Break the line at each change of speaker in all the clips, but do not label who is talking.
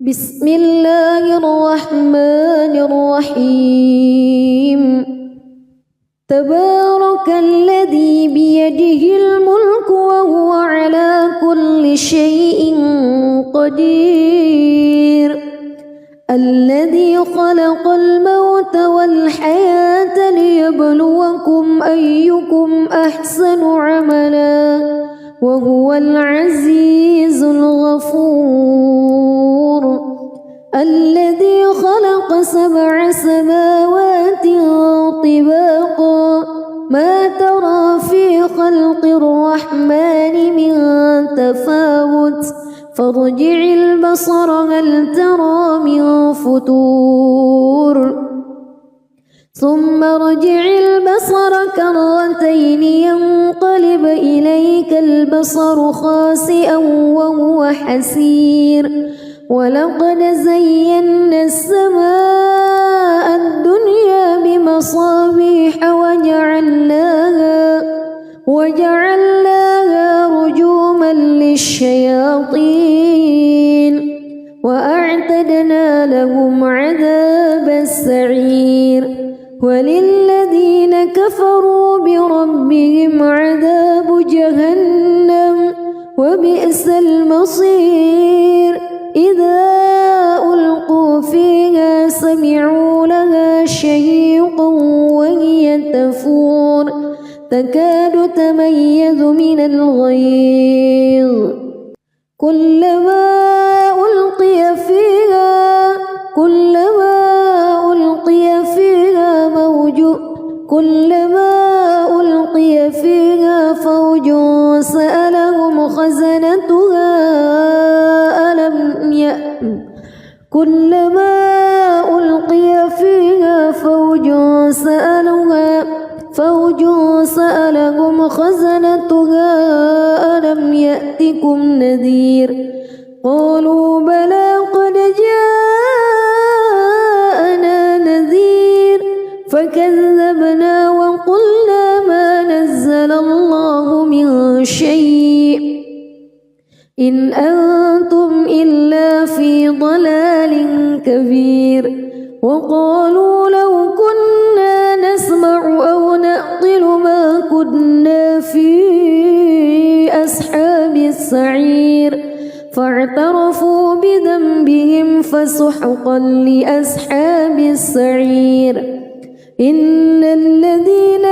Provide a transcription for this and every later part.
بسم الله الرحمن الرحيم تبارك الذي بيده الملك وهو على كل شيء قدير الذي خلق الموت والحياة ليبلوكم أيكم أحسن عملا وهو العزيز الغفور الذي خلق 7 سماوات طباقا ما ترى في خلق الرحمن من تفاوت فارجع البصر هل ترى من فتور ثم ارجع البصر كرتين ينقلب إليك البصر خاسئا وهو حسير ولقد زينا السماء الدنيا بمصابيح وجعلناها رجوما للشياطين وأعتدنا لهم عذاب السعير وللذين كفروا بربهم عذاب جهنم وبئس المصير إذا ألقوا فيها سمعوا لها شهيقا وهي تفور تكاد تميز من الغيظ كلما ألقي فيها فوج سألهم خزنتها ألم يأتكم نذير قالوا بلى قد جاءنا نذير فكذبنا وقلنا ما نزل الله من شيء إن أنتم إلا في ضلال كبير وقالوا لو كنا نسمع أو نعقل ما كنا في أصحاب السعير فاعترفوا بذنبهم فسحقا لأصحاب السعير إن الذين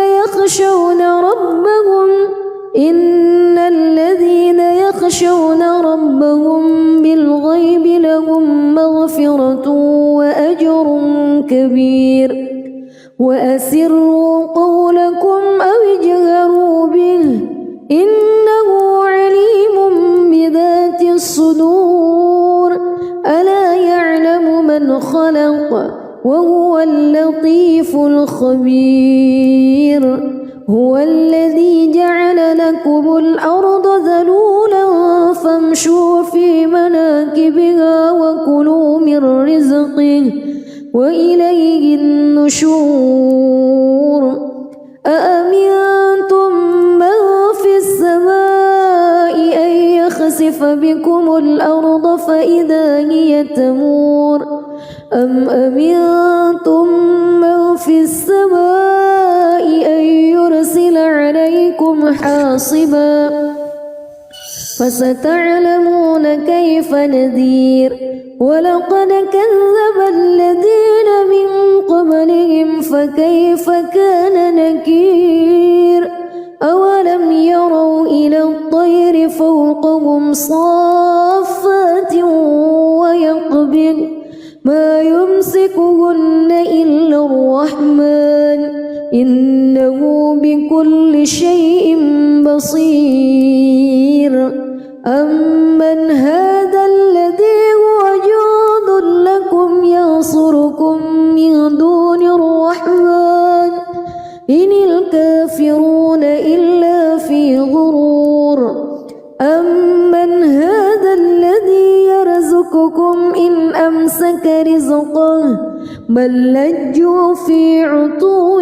يخشون ربهم بالغيب لهم مغفرة وأجر كبير وأسروا قولكم أو اجهروا به إنه عليم بذات الصدور ألا يعلم من خلق وهو اللطيف الخبير هو الذي جعل لكم الأرض ذلولا فامشوا في مناكبها وكلوا من رزقه وإليه النشور أأمنتم من في السماء أن يخسف بكم الأرض فإذا هي تمور أم أمنتم من في السماء أن يرسل عليكم حاصبا فستعلمون كيف نذير ولقد كذب الذين من قبلهم فكيف كان نكير أولم يروا إلى الطير فوقهم صافات ويقبض ما يمسكهن إلا الرحمن إنه بكل شيء بصير أمن هذا الذي هو جند لكم ينصركم من دون الرحمن إن الكافرون إلا في غرور أمن هذا الذي يرزقكم إن أمسك رزقه بل لجوا في عتو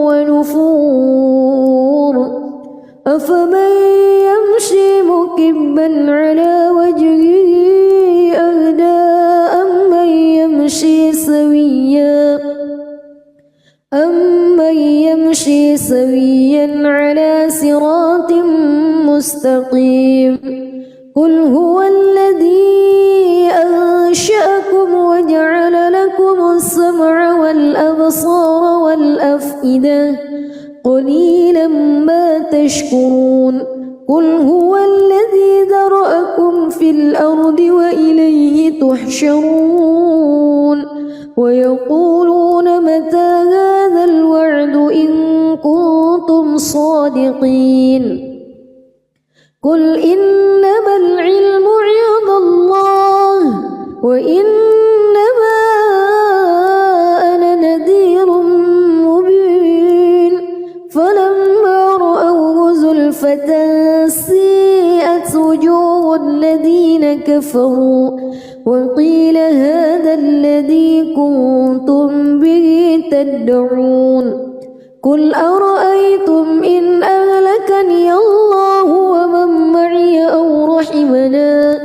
ونفور أفمن يمشي مكبا على وجهه أهدى سويا على صراط مستقيم قل هو الذي أنشأكم وجعل لكم السمع والأبصار والأفئدة قليلا ما تشكرون قل هو الذي ذرأكم في الأرض وإليه تحشرون ويقولون متى هذا الوعد إن كنتم صادقين قل إنما العلم عند الله وإنما أنا نذير مبين فلما رأوه زلفة سيئت وجوه الذين كفروا وقيل هذا الذي كنتم به تدعون قل أرأيتم إن أهلكني الله ومن معي أو رحمنا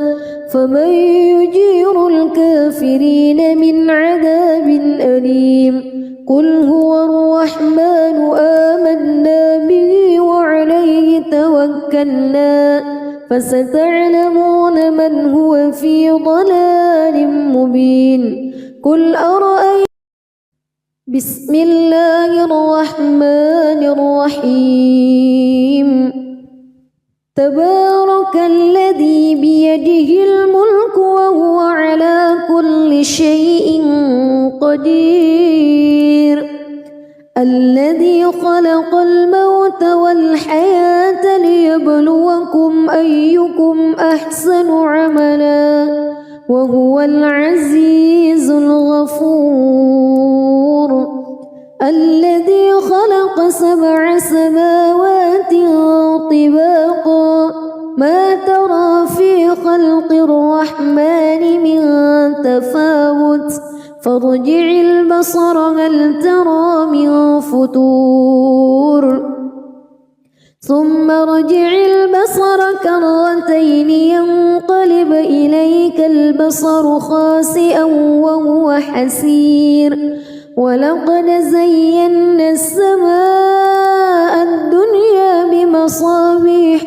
فمن يجير الكافرين من عذاب أليم قل هو الرحمن آمنا به وعليه توكلنا فستعلمون من هو في ضلال مبين قل أرأيتم بسم الله الرحمن الرحيم تبارك الذي بيده الملك وهو على كل شيء قدير الذي خلق الموت والحياة ليبلوكم أيكم أحسن عملا وهو العزيز الغفور الذي خلق 7 سماوات طباقا ما ترى في خلق الرحمن من تفاوت فارجع البصر هل ترى من فطور ثم ارجع البصر كرتين ينقلب إليك البصر خاسئا وهو حسير ولقد زينا السماء الدنيا بمصابيح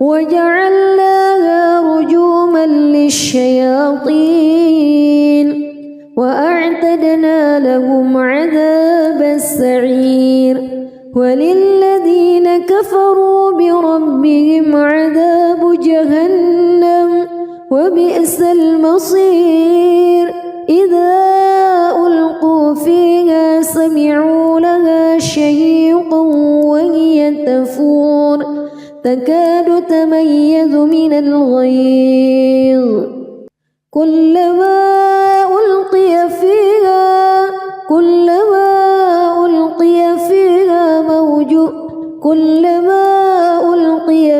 وجعلناها رجوما للشياطين وأعتدنا لهم عذاب السعير وللذين كفروا بربهم عذاب جهنم وبئس المصير إذا ألقوا فيها سمعوا لها شهيقا وهي تفور تكاد تميز من الغيظ كلما ألقي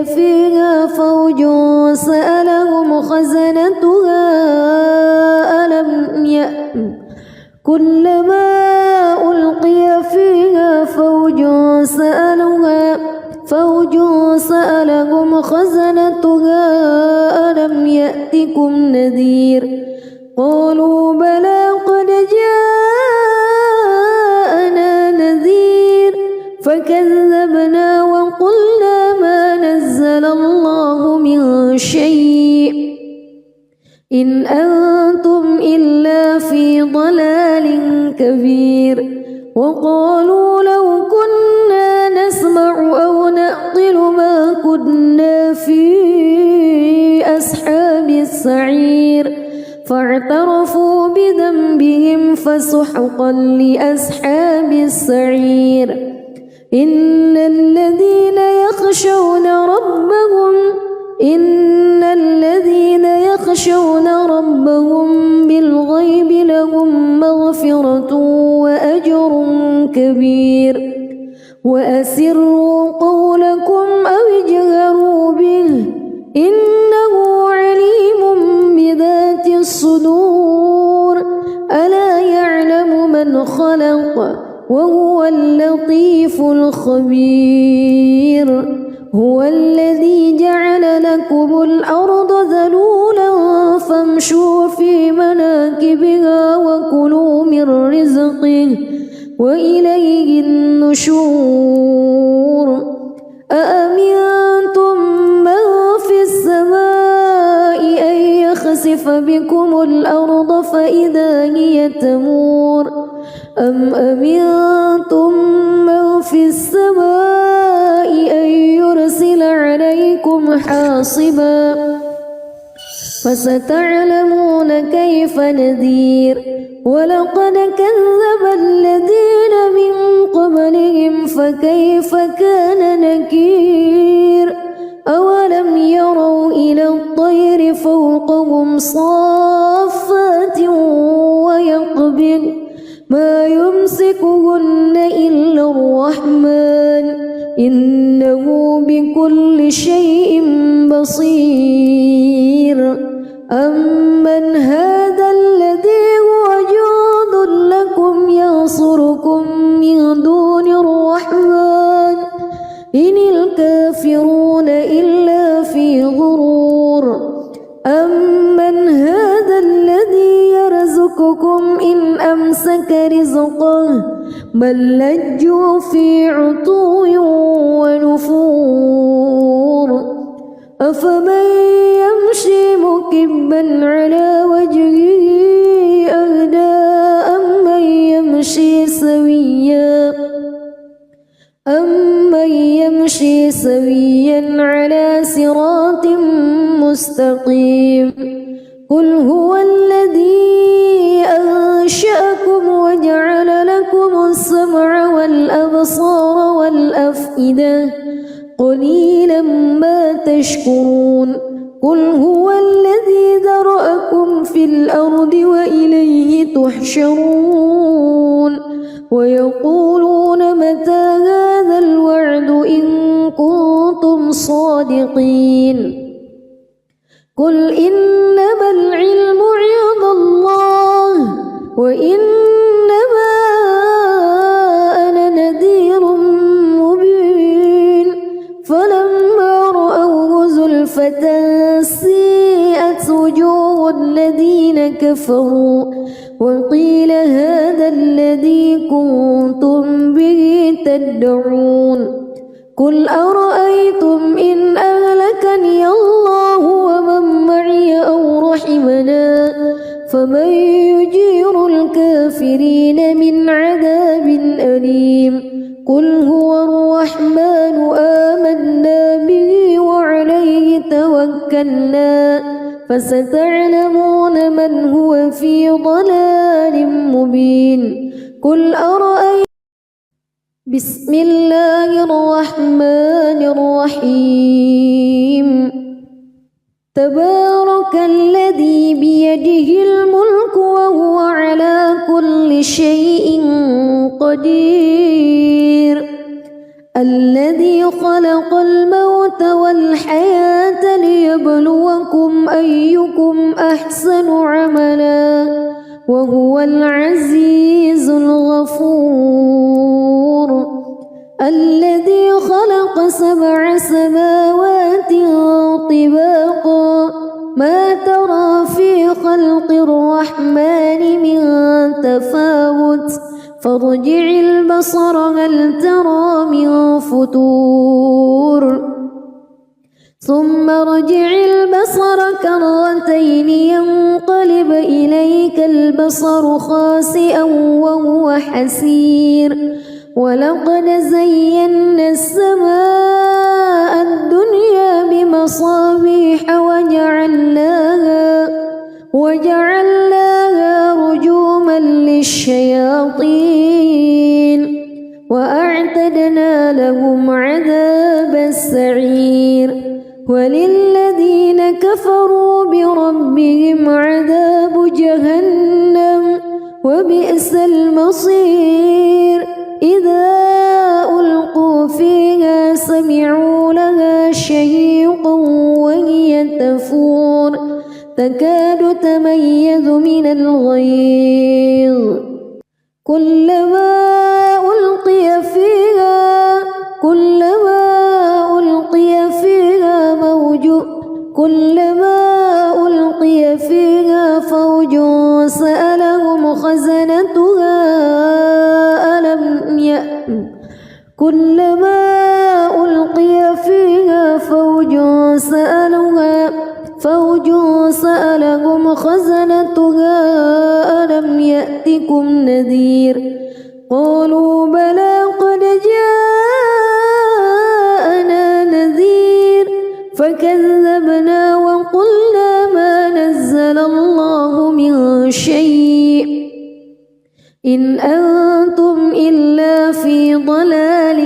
فيها فوج سألهم خزنتها كلما ألقي فيها فوج سألهم خزنتها ألم يأتكم نذير قالوا بلى قد جاءنا نذير فكذبنا وقلنا ما نزل الله من شيء إن أنتم إلا في ضلال كبير وقالوا لو كنا نسمع أو نعقل ما كنا في أصحاب السعير فاعترفوا بذنبهم فسحقا لأصحاب السعير إن الذين يخشون ربهم بالغيب لهم مغفرة وأجر كبير وأسروا قولكم أو اجهروا به إنه عليم بذات الصدور ألا يعلم من خلق وهو اللطيف الخبير هو الذي جعل لكم الأرض ذلولا فامشوا في مناكبها وكلوا من رزقه وإليه النشور أأمنتم من في السماء أن يخسف بكم الأرض فإذا هي تمور أم أمنتم من في السماء أن يرسل عليكم حاصبا فستعلمون كيف نذير ولقد كذب الذين من قبلهم فكيف كان نكير أولم يروا إلى الطير فوقهم صافات ويقبض ما يمسكهن إلا الرحمن إنه بكل شيء بصير أمن هذا الذي هو جند لكم ينصركم من دون الرحمن إن الكافرون إلا في غرور أمن هذا الذي يرزقكم إن أمسك رزقه بل لجوا في عتو ونفور أفمن يمشي مكبا على وجهه أهدى أمن يمشي سويا على صراط مستقيم قل هو الذي أنشأكم وجعل لكم السمع والأبصار والأفئدة قليلا ما تشكرون قل هو الذي ذرأكم في الأرض وإليه تحشرون ويقولون متى هذا الوعد إن كنتم صادقين قل إنما العلم عند الله وإنما أنا نذير مبين فلما رأوه زلفة سيئت وجوه الذين كفروا وقيل هذا الذي كنتم به تدعون قل أرأيتم إن أهلكني الله ومن معي أو رحمنا فمن يجير الكافرين من عذاب أليم قل هو الرحمن آمنا به وعليه توكلنا فستعلمون من هو في ضلال مبين قل أرأيتم بسم الله الرحمن الرحيم تبارك الذي بيده الملك وهو على كل شيء قدير الذي خلق الموت والحياة ليبلوكم أيكم أحسن عملا وهو العزيز الغفور الذي خلق 7 سماوات طباقا ما ترى في خلق الرحمن من تفاوت فارجع البصر هل ترى من فتور ثم ارجع البصر كرتين ينقلب إليك البصر خاسئا وهو حسير ولقد زينا السماء الدنيا بمصابيح وجعلناها رجوما للشياطين وأعتدنا لهم عذاب السعير وللذين كفروا بربهم عذاب جهنم وبئس المصير إذا ألقوا فيها سمعوا لها شهيقا وهي تفور تكاد تميز من الغيظ كلما ألقي فيها فوج سألهم خزنتها فوج سألهم خزنتها ألم يأتكم نذير قالوا بلى قد جاءنا نذير فكذبنا وقلنا ما نزل الله من شيء إن أنتم إلا في ضلال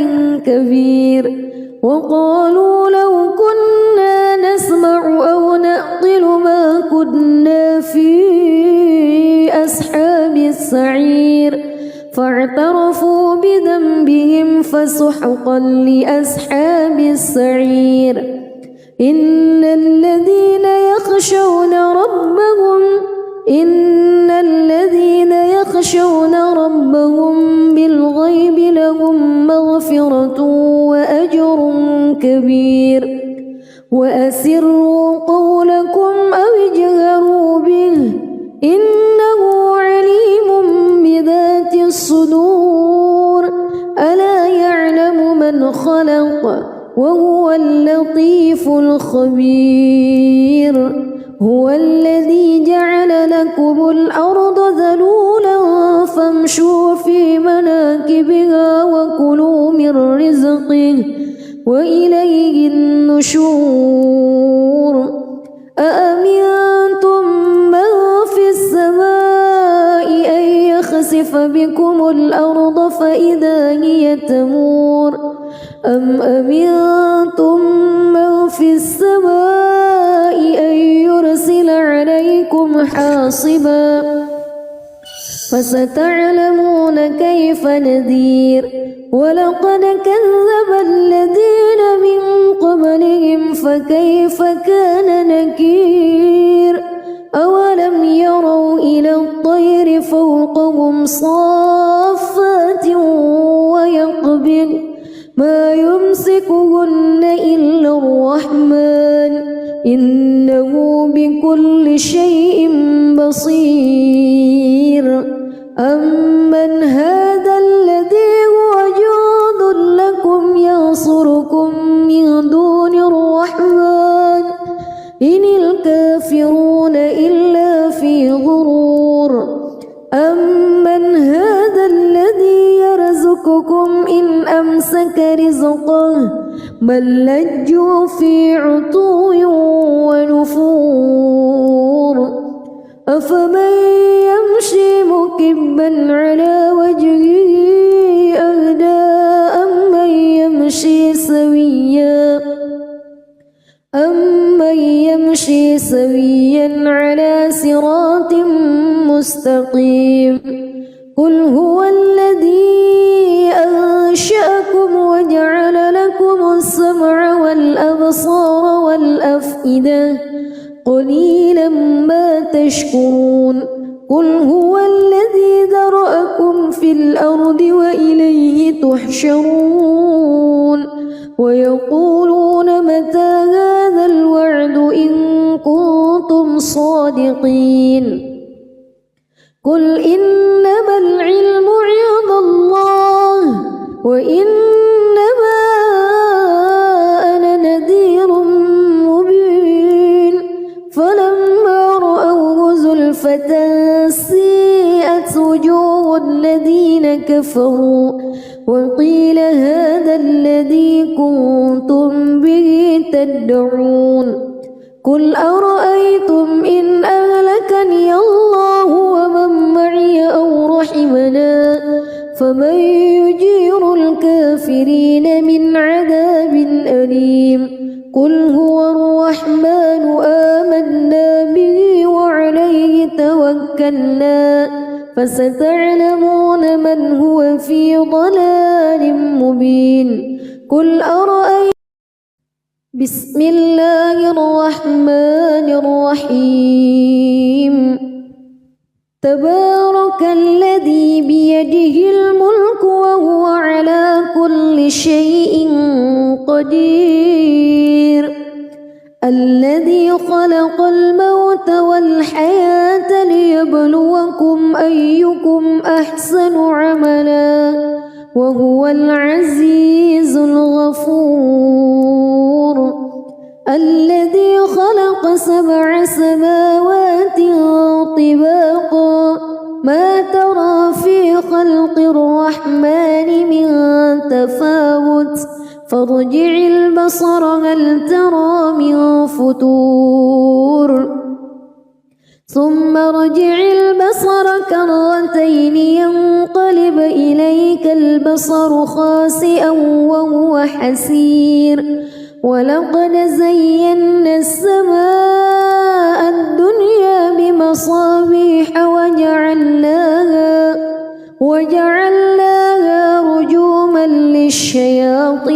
كبير وقالوا لو كنا نسمع أو نعقل ما كنا في أصحاب السعير فاعترفوا بذنبهم فسحقا لأصحاب السعير إن الذين يخشون ربهم بالغيب لهم مغفرة وأجر كبير وأسروا قولكم أو اجهروا به إنه عليم بذات الصدور ألا يعلم من خلق وهو اللطيف الخبير هو الذي جعل لكم الأرض ذلولا فامشوا في مناكبها وكلوا من رزقه وإليه النشور أأمنتم من في السماء أن يخسف بكم الأرض فإذا هي تمور أم أمنتم من في السماء أن يرسل عليكم حاصبا فستعلمون كيف نذير ولقد كذب الذين من قبلهم فكيف كان نكير أولم يروا إلى الطير فوقهم صافات ويقبض ما يمسكهن إلا الرحمن إنه بكل شيء بصير أمن هذا الذي هو جند لكم ينصركم من دون الرحمن إن الكافرون إلا في غرور أمن هذا الذي يرزقكم إن أمسك رزقه بل لجوا في عتو ونفور أفمن يمشي مكبا على وجهه أهدى أمن يمشي سويا على صراط مستقيم قل هو الذي أنشأكم وجعل لكم السمع والأبصار والأفئدة قليلا ما تشكرون قل هو الذي ذرأكم في الأرض وإليه تحشرون ويقولون متى هذا الوعد إن كنتم صادقين قل إنما العلم عند الله وإنما أنا نذير مبين فلما رأوه زلفة سيئت وجوه الذين كفروا وقيل هذا الذي كنتم به تدعون قل أرأيتم إن أهلكني الله ومن معي أو رحمنا فمن يجير الكافرين من عذاب أليم قل هو الرحمن آمنا به وعليه توكلنا فستعلمون من هو في ضلال مبين قل أرأيتم بسم الله الرحمن الرحيم تبارك الذي بيده الملك وهو على كل شيء قدير الذي خلق الموت والحياة ليبلوكم أيكم أحسن عملا وهو العزيز الغفور الذي خلق 7 سماوات طباقا ما ترى في خلق الرحمن من تفاوت فارجع البصر هل ترى من فتور ثم ارجع البصر كرتين ينقلب إليك البصر خاسئا وهو حسير ولقد زينا السماء الدنيا بمصابيح وجعلناها رجوما للشياطين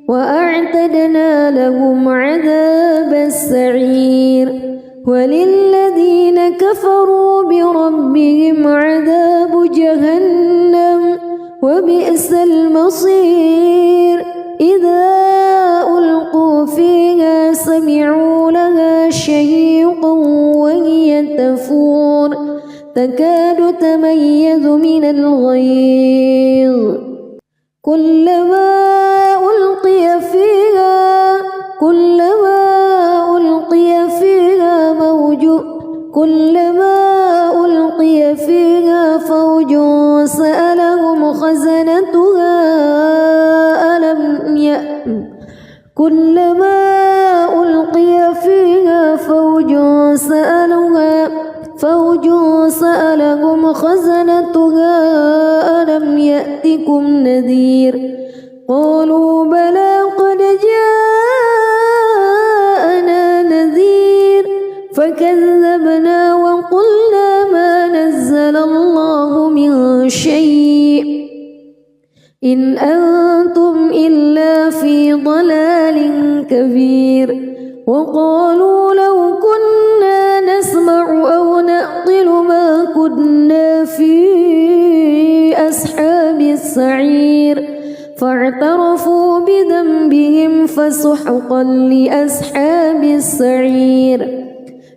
وأعتدنا لهم عذاب السعير وللذين كفروا بربهم عذاب جهنم وبئس المصير إذا ألقوا فيها سمعوا لها شهيقا وهي تفور تكاد تميز من الغيظ كلما ألقي فيها فوج سألهم خزنتها ألم يأتكم نذير قالوا بلى قد جاءنا نذير فكذبنا وقلنا ما نزل الله من شيء إن أنتم إلا في ضلال كبير وقالوا لو كنا نسمع أو نعقل ما كنا في أصحاب السعير فاعترفوا بذنبهم فسحقا لأصحاب السعير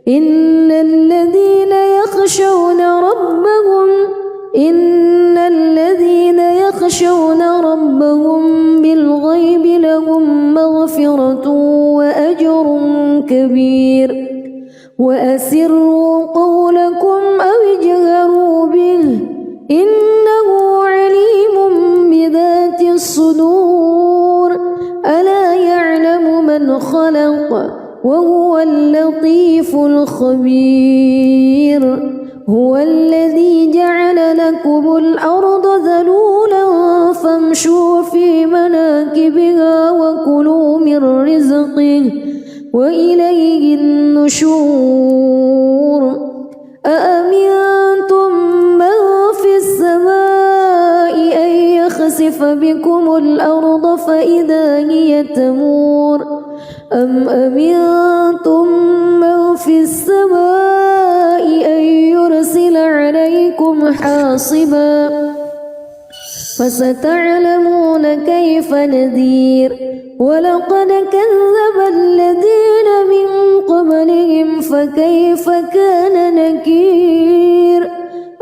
إن الذين يخشون ربهم بالغيب لهم مغفرة وأجر كبير وأسروا قولكم أو اجهروا به إنه عليم بذات الصدور ألا يعلم من خلق وهو اللطيف الخبير هو الذي جعل لكم الأرض ذلولا فامشوا في مناكبها وكلوا من رزقه وإليه النشور أأمنتم من في السماء أن يخسف بكم الأرض فإذا هي تمور أم أمنتم من في السماء أن يرسل عليكم حاصبا فستعلمون كيف نذير ولقد كذب الذين من قبلهم فكيف كان نكير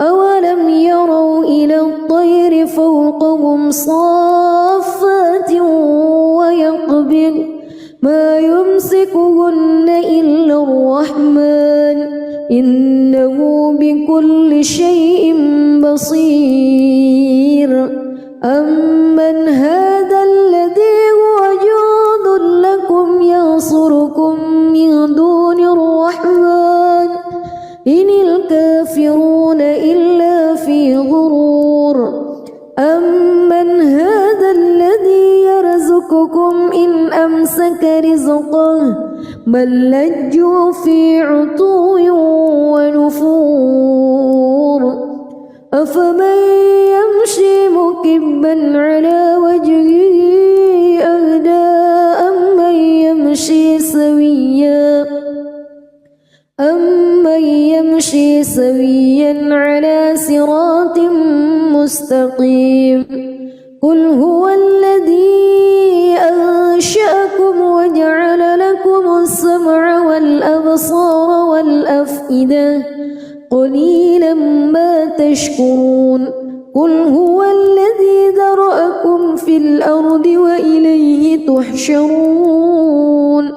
أولم يروا إلى الطير فوقهم صافات ويقبض ما يمسكهن إلا الرحمن إنه بكل شيء بصير أمن هذا الذي هو جند لكم ينصركم من دون الرحمن إن الكافرون إلا في غرور أمن هذا الذي يرزقكم إن أمسك رزقه بل لجوا في عتو ونفور أفمن يمشي مكبا على وجهه أهدى أمن يمشي سويا على صراط مستقيم قل هو الذي أنشأكم وجعل لكم السمع والأبصار والأفئدة قليلا ما تشكرون قل هو الذي ذرأكم في الأرض وإليه تحشرون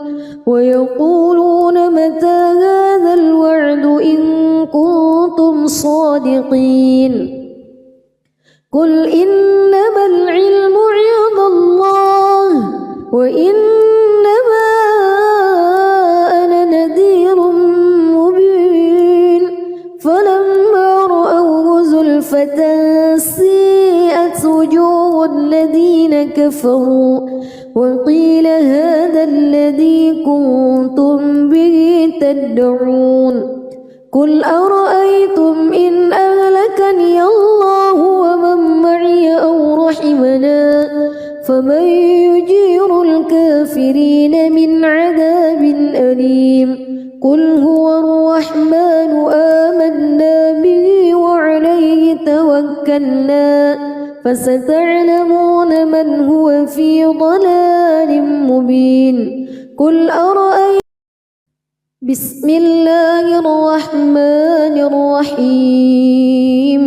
ويقولون متى هذا الوعد إن كنتم صادقين قل إنما العلم عند الله وإنما أنا نذير مبين فلما رأوه زلفة سيئت وجوه الذين كفروا وقيل هذا الذي كنتم به تدعون قل أرأيتم إن أهلكني الله ومن معي أو رحمنا فمن يجير الكافرين من عذاب أليم قل هو الرحمن آمنا به وعليه توكلنا فستعلمون من هو في ضلال مبين قل أرأيتم بسم الله الرحمن الرحيم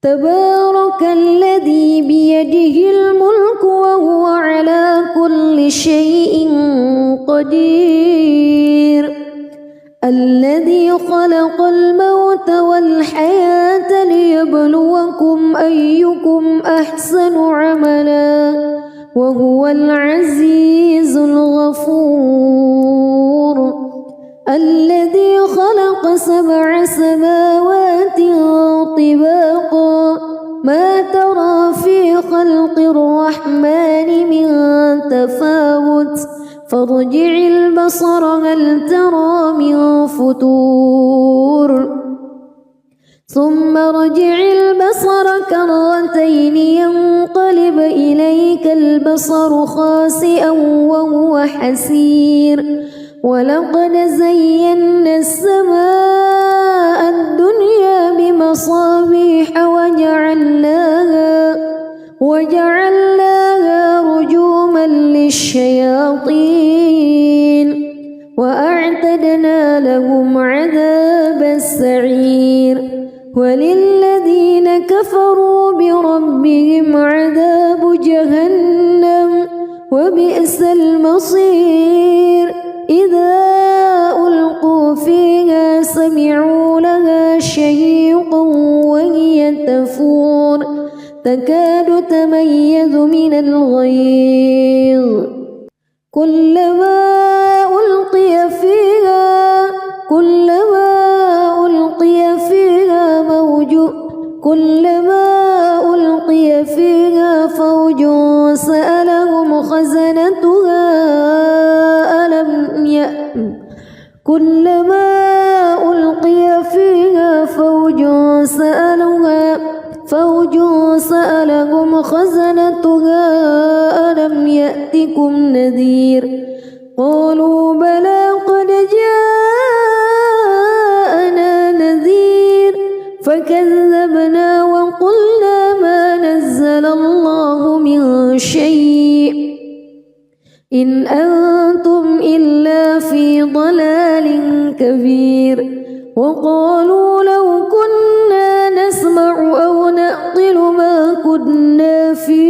تبارك الذي بيده الملك وهو على كل شيء قدير الذي خلق الموت والحياة ليبلوكم أيكم أحسن عملا وهو العزيز الغفور الذي خلق 7 سماوات طباقا ما ترى في خلق الرحمن من تفاوت فارجع البصر هل ترى من فتور ثم ارجع البصر كرتين ينقلب إليك البصر خاسئا وهو حسير ولقد زينا السماء الدنيا بمصابيح وجعلناها رجوما للشياطين وأعتدنا لهم عذاب السعير وللذين كفروا بربهم عذاب جهنم وبئس المصير إذا ألقوا فيها سمعوا لها شهيقا وهي تفور تكاد تميز من الغيظ كلما ألقي فيها فوج سألهم خزنتها كلما ألقي فيها فوج سألهم خزنتها ألم يأتكم نذير قالوا بلى قد جاءنا نذير فكذبنا وقلنا ما نزل الله من شيء إن أنتم إلا في ضلال كبير وقالوا لو كنا نسمع أو نعقل ما كنا في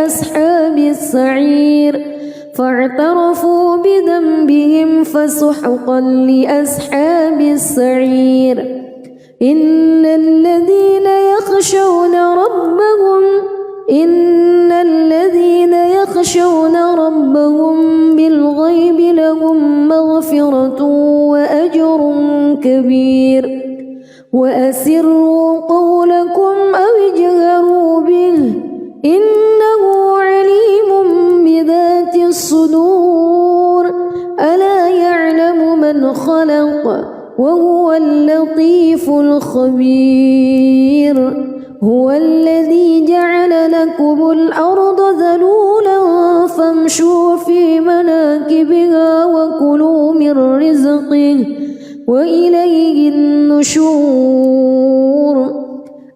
أصحاب السعير فاعترفوا بذنبهم فسحقا لأصحاب السعير إن الذين يخشون ربهم بالغيب لهم مغفرة وأجر كبير وأسروا قولكم أو اجهروا به إنه عليم بذات الصدور ألا يعلم من خلق وهو اللطيف الخبير هو الذي جعل لكم الأرض ذلولا فامشوا في مناكبها وكلوا من رزقه وإليه النشور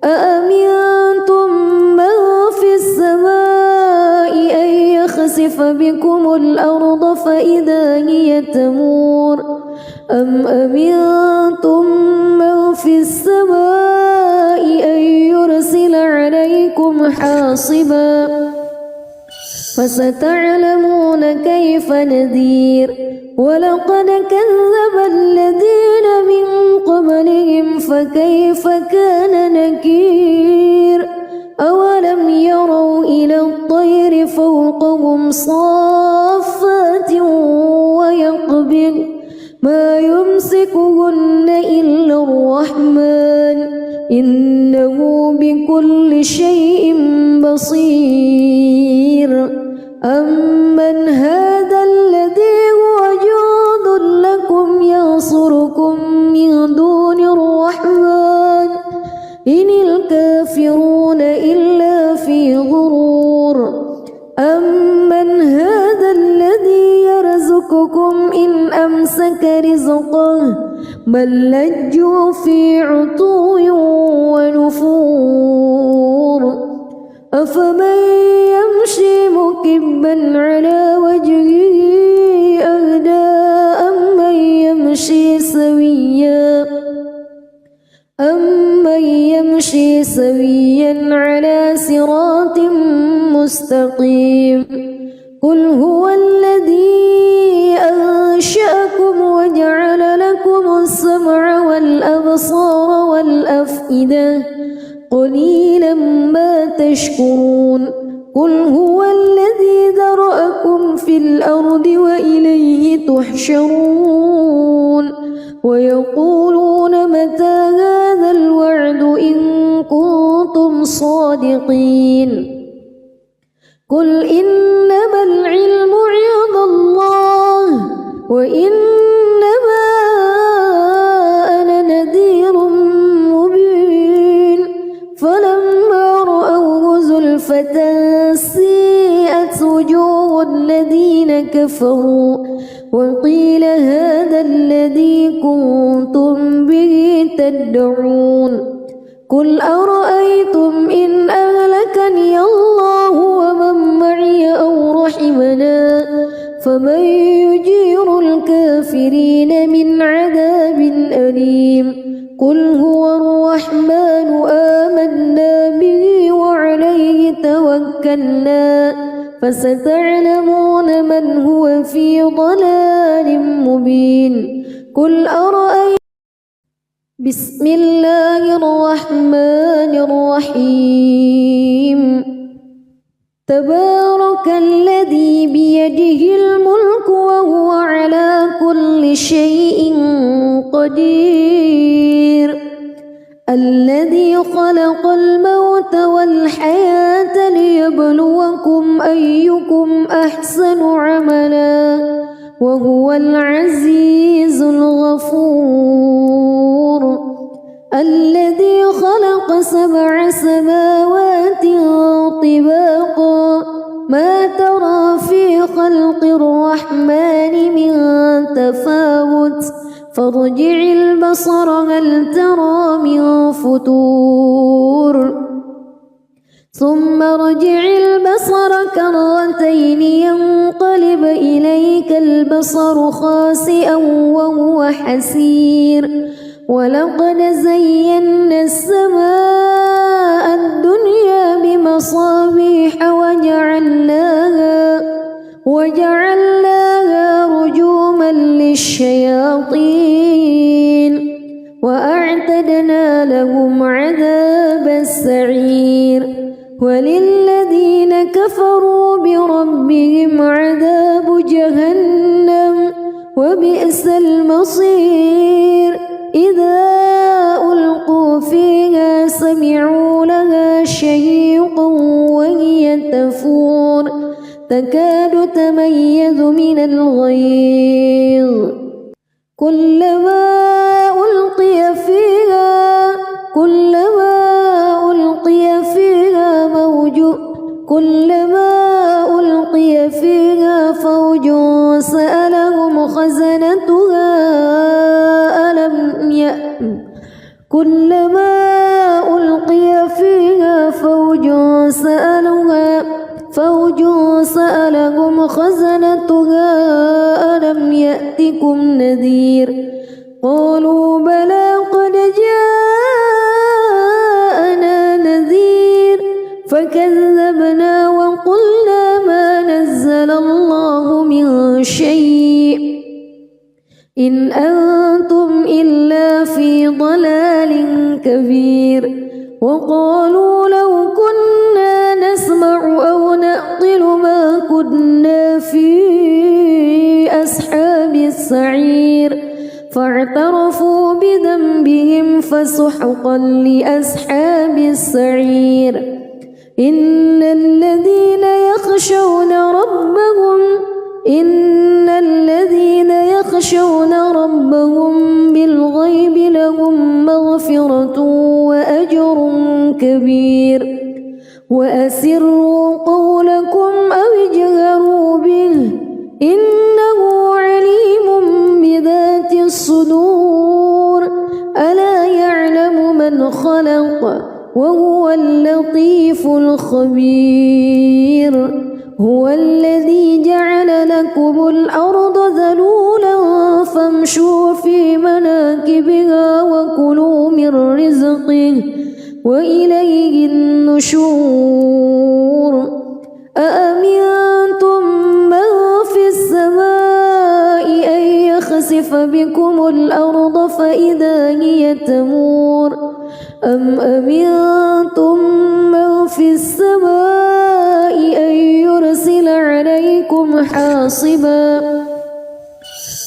أأمنتم من في السماء أن يخسف بكم الأرض فإذا هي تمور أم أمنتم من في السماء حاصبا فستعلمون كيف نذير ولقد كذب الذين من قبلهم فكيف كان نكير أولم يروا إلى الطير فوقهم صافات ويقبض ما يمسكهن إلا الرحمن إنه بكل شيء بصير أمن هذا الذي هو جند لكم ينصركم من دون الرحمن إن الكافرون إلا في غرور أمن هذا الذي يرزقكم إن أمسك رزقه بل لجوا في عتو ونفور أفمن يمشي مكبا على وجهه أهدى أمن يمشي سويا على صراط مستقيم قل هو الذي أنشأكم وجعل لكم السمع والأبصار والأفئدة قليلا ما تشكرون قل هو الذي ذرأكم في الأرض وإليه تحشرون ويقولون متى هذا الوعد إن كنتم صادقين قل إنما العلم عند الله وإنما أنا نذير مبين فلما رأوه زلفة سيئت وجوه الذين كفروا وقيل هذا الذي كنتم به تدعون قل أرأيتم إن أهلكني الله ومن معي أو رحمنا فمن يجير الكافرين من عذاب أليم قل هو الرحمن آمنا به وعليه توكلنا فستعلمون من هو في ضلال مبين قل أرأيتم بسم الله الرحمن الرحيم تبارك الذي بيده الملك وهو على كل شيء قدير الذي خلق الموت والحياة ليبلوكم أيكم أحسن عملا وهو العزيز الغفور الذي خلق 7 سماوات طباقا ما ترى في خلق الرحمن من تفاوت فارجع البصر هل ترى من فتور ثم ارجع البصر كرتين ينقلب إليك البصر خاسئا وهو حسير ولقد زينا السماء الدنيا بمصابيح وجعلناها رجوما للشياطين وأعتدنا لهم عذاب السعير وللذين كفروا بربهم عذاب جهنم وبئس المصير إذا ألقوا فيها سمعوا لها شهيقا وهي تفور تكاد تميز من الغيظ كلما ألقي فيها فوج سألهم خزنتها كلما ألقي فيها فوج سألهم خزنتها ألم يأتكم نذير قالوا بلى قد جاءنا نذير فكذبنا وقلنا ما نزل الله من شيء إن أنتم إلا في ضلال كبير وقالوا لو كنا نسمع أو نعقل ما كنا في أصحاب السعير فاعترفوا بذنبهم فسحقا لأصحاب السعير إن الذين يخشون ربهم بالغيب لهم مغفرة وأجر كبير وأسروا قولكم أو اجهروا به إنه عليم بذات الصدور ألا يعلم من خلق وهو اللطيف الخبير هو الذي جعل لكم الأرض ذلولا فامشوا في مناكبها وكلوا من رزقه وإليه النشور أأمنتم من في السماء أن يخسف بكم الأرض فإذا هي تمور أم أمنتم من في السماء أن يرسل عليكم حاصبا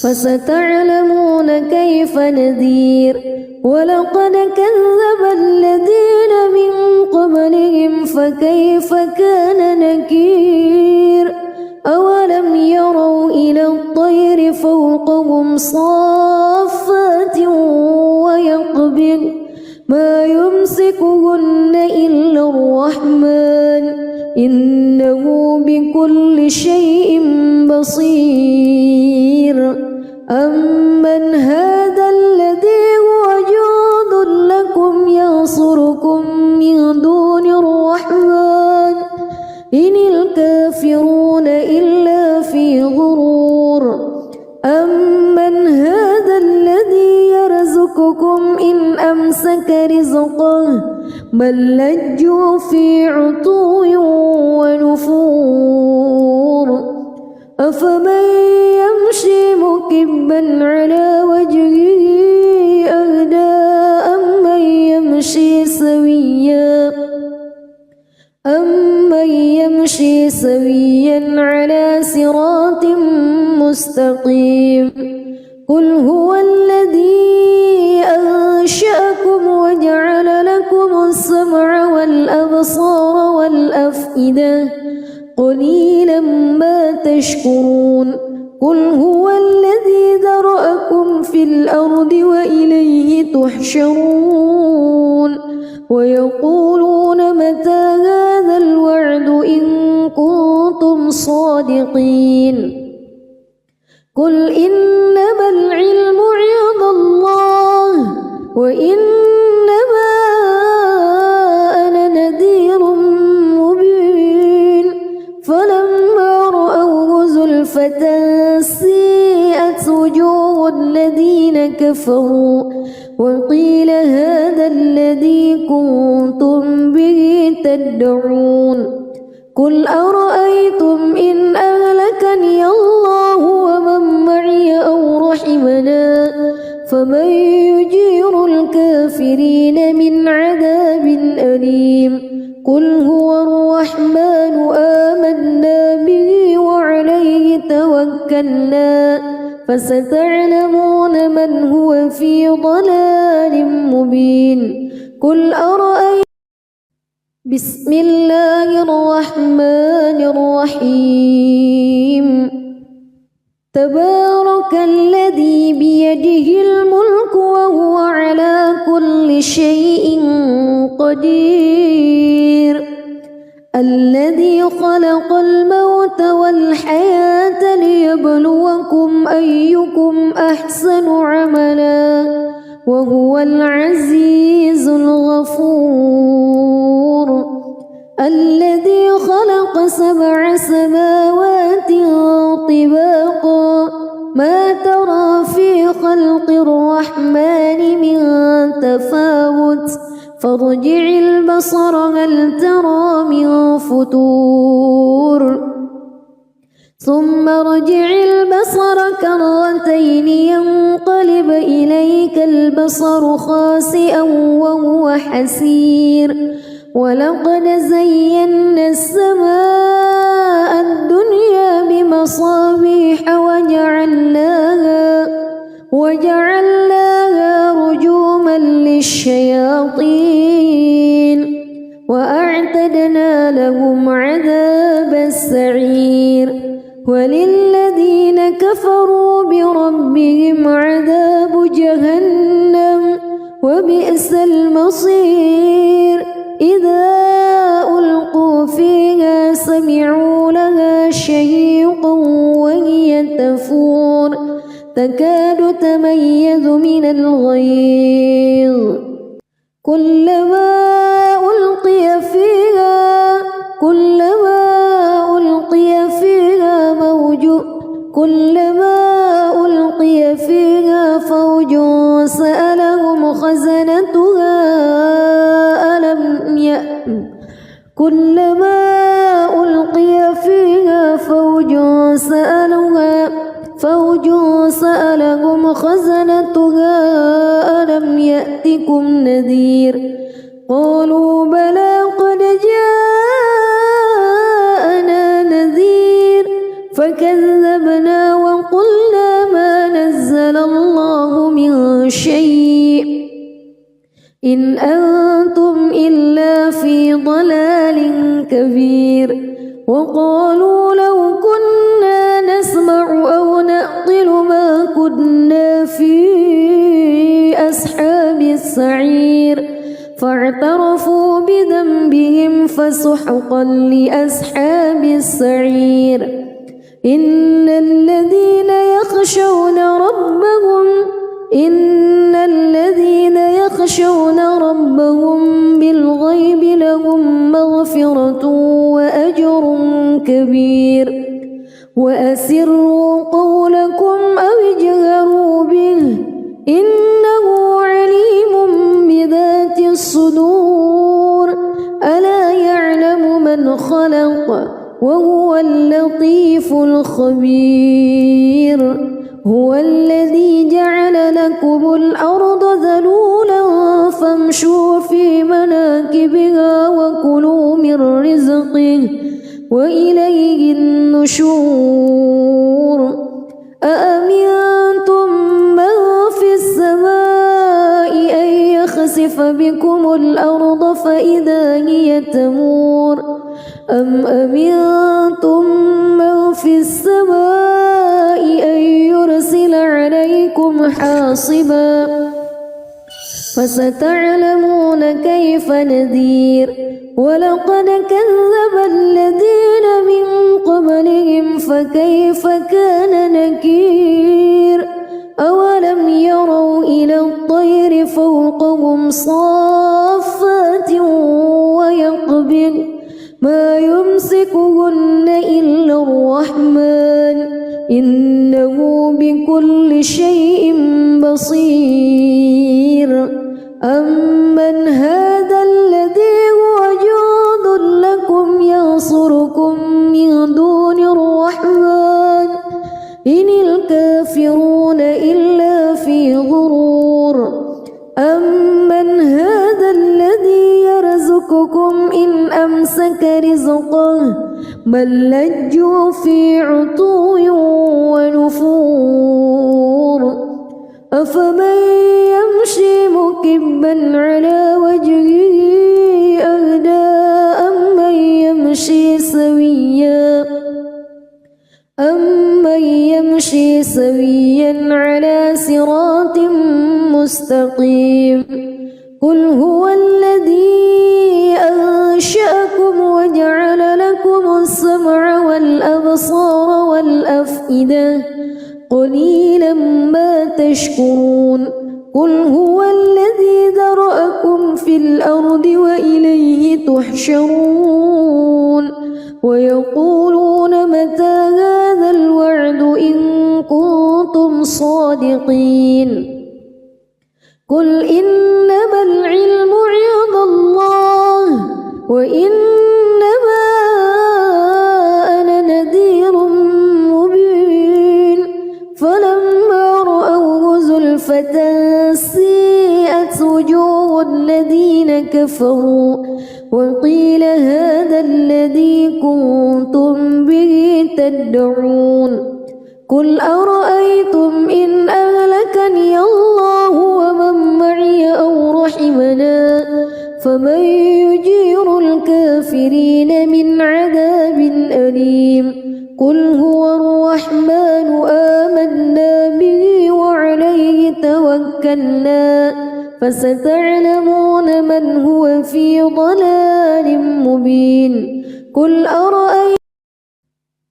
فستعلمون كيف نذير ولقد كذب الذين من قبلهم فكيف كان نكير أولم يروا إلى الطير فوقهم صافات ويقبض ما يمسكهن إلا الرحمن إنه بكل شيء بصير أمن هذا الذي هو جند لكم ينصركم من دون الرحمن إن الكافرون إلا في غرور أمن هذا الذي يرزقكم إن أمسك رزقه بل لجوا في عتو ونفور أفمن يمشي مكبا على وجهه أهدى أمن يمشي سويا على صراط مستقيم قل هو الذي أنشأكم وجعل لكم السمع والأبصار والأفئدة قليلا ما تشكرون قل هو الذي ذرأكم في الأرض وإليه تحشرون ويقولون متى هذا الوعد إن كنتم صادقين قل إنما العلم عند الله وإنما أنا نذير مبين فلما رأوه زلفة سيئت وجوه الذين كفروا وقيل هذا الذي كنتم به تدعون قل أرأيتم إن أهلكني الله ومن معي أو رحمنا فمن يجير الكافرين من عذاب أليم قل هو الرحمن آمنا به وعليه توكلنا فستعلمون من هو في ضلال مبين قل أرأيتم بسم الله الرحمن الرحيم تبارك الذي بيده الملك وهو على كل شيء قدير الذي خلق الموت والحياة ليبلوكم أيكم أحسن عملا وهو العزيز الغفور الذي خلق 7 سماوات طباقا ما ترى في خلق الرحمن من تفاوت فارجع البصر هل ترى من فتور ثم ارجع البصر كرتين ينقلب إليك البصر خاسئا وهو حسير ولقد زينا السماء الدنيا بمصابيح وجعلناها رجوما للشياطين وأعتدنا لهم عذاب السعير وللذين كفروا بربهم عذاب جهنم وبئس المصير إذا ألقوا فيها سمعوا لها شهيقا وهي تفور تكاد تميز من الغيظ كلما ألقي فيها فوج سألهم خزنتها ألم يأتكم نذير قالوا بلى قد جاءنا نذير فكذبنا وقلنا ما نزل الله من شيء إن أنتم إلا في ضلال كبير وقالوا لو كنا نسمع أو نعقل ما كنا في أصحاب السعير فاعترفوا بذنبهم فسحقا لأصحاب السعير إن الذين يخشون ربهم بالغيب لهم مغفرة وأجر كبير وأسروا قولكم أو اجهروا به إنه عليم بذات الصدور ألا يعلم من خلق وهو اللطيف الخبير هو الذي جعل لكم الأرض ذلولا فامشوا في مناكبها وكلوا من رزقه وإليه النشور أأمنتم من في السماء أن يخسف بكم الأرض فإذا هي تمور أم أمنتم من في السماء أن يرسل عليكم حاصبا فستعلمون كيف نذير ولقد كذب الذين من قبلهم فكيف كان نكير أولم يروا إلى الطير فوقهم صافات ويقبض ما يمسكهن إلا الرحمن إنه بكل شيء بصير أمن هذا الذي هو جند لكم ينصركم من دون الرحمن إن الكافرون إلا في غرور أمن هذا الذي يرزقكم إن أمسك رزقه بل لجوا في عتو ونفور أفمن يمشي مكبا على وجهه أهدى أمن يمشي سويا على صراط مستقيم قل هو الذي أنشأكم وجعل لكم السمع والأبصار والأفئدة قليلا ما تشكرون قل هو الذي ذرأكم في الأرض وإليه تحشرون ويقولون متى هذا الوعد إن كنتم صادقين قل إنما العلم عند وإنما أنا نذير مبين فلما رأوه زلفة سيئت وجوه الذين كفروا وقيل هذا الذي كنتم به تدعون قل أرأيتم إن أهلكني الله ومن معي أو رحمنا فمن يجير الكافرين من عذاب أليم قل هو الرحمن آمنا به وعليه توكلنا فستعلمون من هو في ضلال مبين قل أرأيتم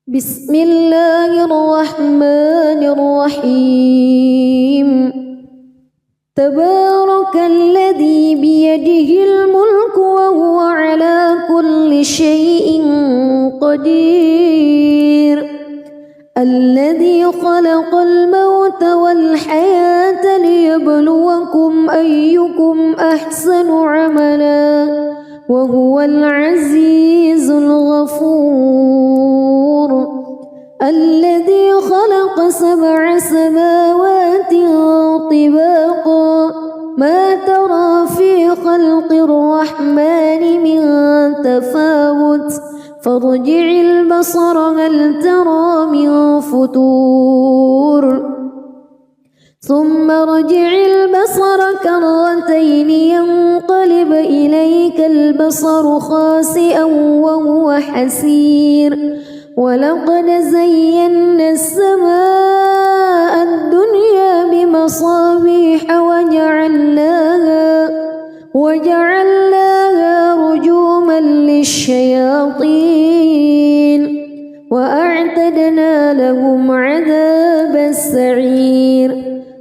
بسم الله الرحمن الرحيم تبارك الذي بيده الملك وهو على كل شيء قدير الذي خلق الموت والحياة ليبلوكم أيكم أحسن عملا وهو العزيز الغفور الذي خلق 7 سماوات طباقا ما ترى في خلق الرحمن من تفاوت فارجع البصر هل ترى من فتور ثم ارجع البصر كرتين ينقلب إليك البصر خاسئا وهو حسير ولقد زينا السماء الدنيا بمصابيح وجعلناها رجوما للشياطين وأعتدنا لهم عذاب السعير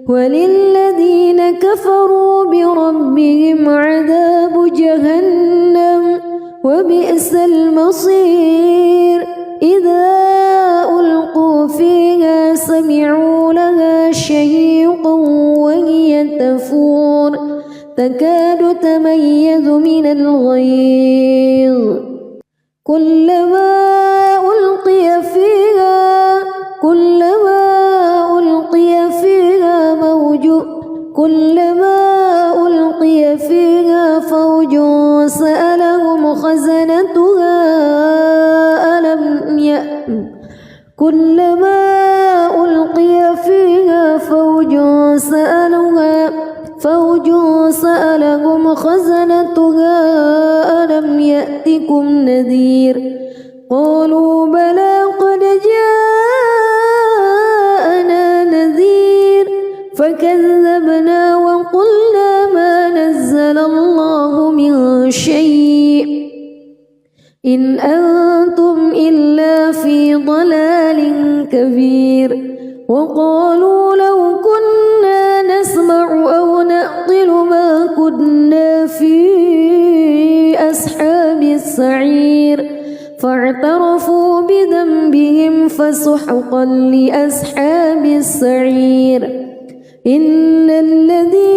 وللذين كفروا بربهم عذاب جهنم وبئس المصير إذا ألقوا فيها سمعوا لها شهيقا وهي تفور تكاد تميز من الغيظ كلما ألقي فيها فوج سألهم خزنتها كلما ألقي فيها فوج سألهم خزنتها ألم يأتكم نذير قالوا بلى قد جاءنا نذير فكذبنا وقلنا ما نزل الله من شيء إن أنتم إلا في ضلال كبير وقالوا لو كنا نسمع أو نعقل ما كنا في أصحاب السعير فاعترفوا بذنبهم فسحقا لأصحاب السعير إن الذين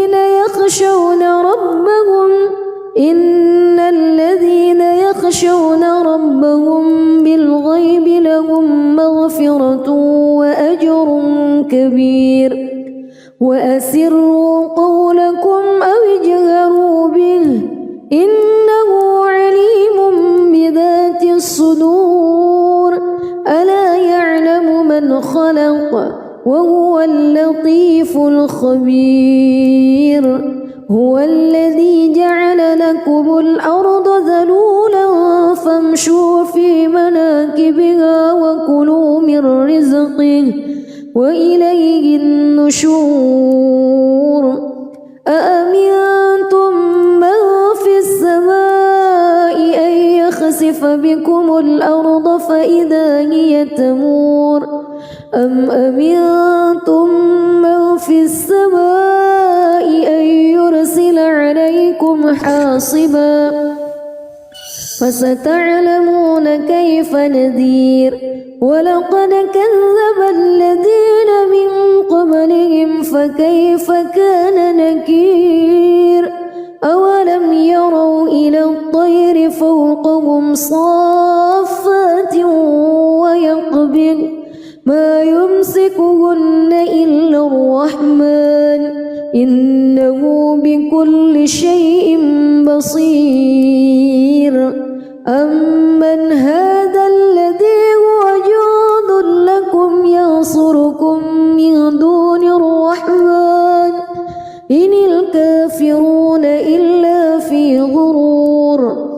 يخشون ربهم بالغيب لهم مغفرة وأجر كبير وأسروا قولكم أو اجهروا به إنه عليم بذات الصدور ألا يعلم من خلق وهو اللطيف الخبير هو الذي جعل لكم الأرض ذلولا فامشوا في مناكبها وكلوا من رزقه وإليه النشور أأمنتم من في السماء أن يخسف بكم الأرض فإذا هي تمور أم أمنتم من في السماء أن يرسل عليكم حاصبا فستعلمون كيف نذير ولقد كذب الذين من قبلهم فكيف كان نكير أولم يروا إلى الطير فوقهم فوقهم صافات ويقبض ما يمسكهن إلا الرحمن إنه بكل شيء بصير أمن هذا الذي هو جند لكم ينصركم من دون الرحمن إن الكافرون إلا في غرور